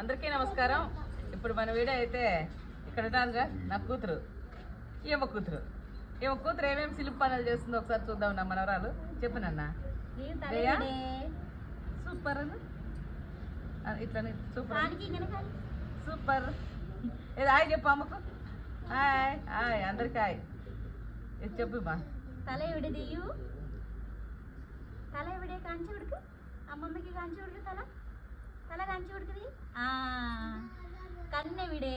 అందరికీ నమస్కారం. ఇప్పుడు మన వీడియో అయితే ఇక్కడ ఉన్నారుగా నా కూతురు, ఈమె కూతురు ఏమేమి సిలుపు పనులు చేస్తుందో ఒకసారి చూద్దాం. నా మనవరాలు చెప్పు నాన్న. సూపర్ ఇట్లా సూపర్ సూపర్. ఏదో హాయ్ చెప్పు అమ్మకు. హాయ్ హాయ్ అందరికి హాయ్ చెప్పు మా. తల విడదీయు, తల విడే కాంచి ఉడుకు, అమ్మమ్మకి కాంచి ఉడుకు, తల కాంచి ఉడుకుది. కన్నె విడే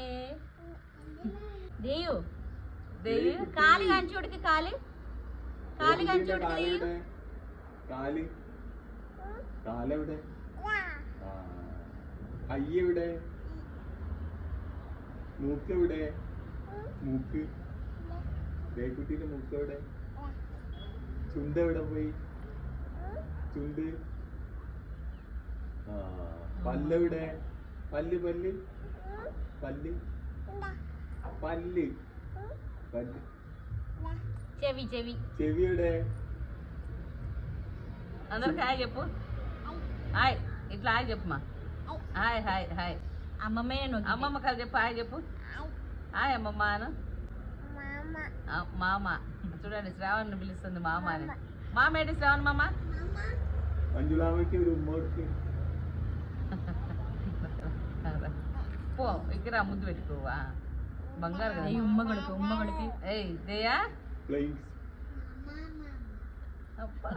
దేయు దేయు కాలి కాంచి ఉడుకు, కాలి కాంచి ఉడుకు దేయు. കാലെവിടെ? കയ്യെവിടെ? മൂക്കെവിടെ? മൂക്ക് ദേക്കുട്ടിന്റെ മൂക്കെവിടെ? ചുണ്ടെവിടെ പോയി? ചുണ്ട്. പല്ലെവിടെ? പല്ല് പല്ല് പല്ല് പല്ല് പല്ല്. చెవి చెవి ചെവിയുടെ? అందరికి హాయ్ చెప్పు. హాయ్ ఇట్లా హాయ్ చెప్పమ్మా. Hi hi hi. అమ్మమ్మే అమ్మమ్మ కాదు చెప్పు. హాయ్ చెప్పు. హాయ్ అమ్మమ్మ అను. మామ చూడండి, శ్రావణ్ పిలుస్తుంది మామ అని. మామ ఏంటి శ్రావణ్ మామ? మంజులామకి ഒരു ഉമ്മ കൊടുക്ക്. పో ఇక్కడ ముద్దు పెట్టుకోవా బంగారు కదా. ఉమ్మ కొడుకు ఏయ్ దయా ప్లీజ్. అబ్బా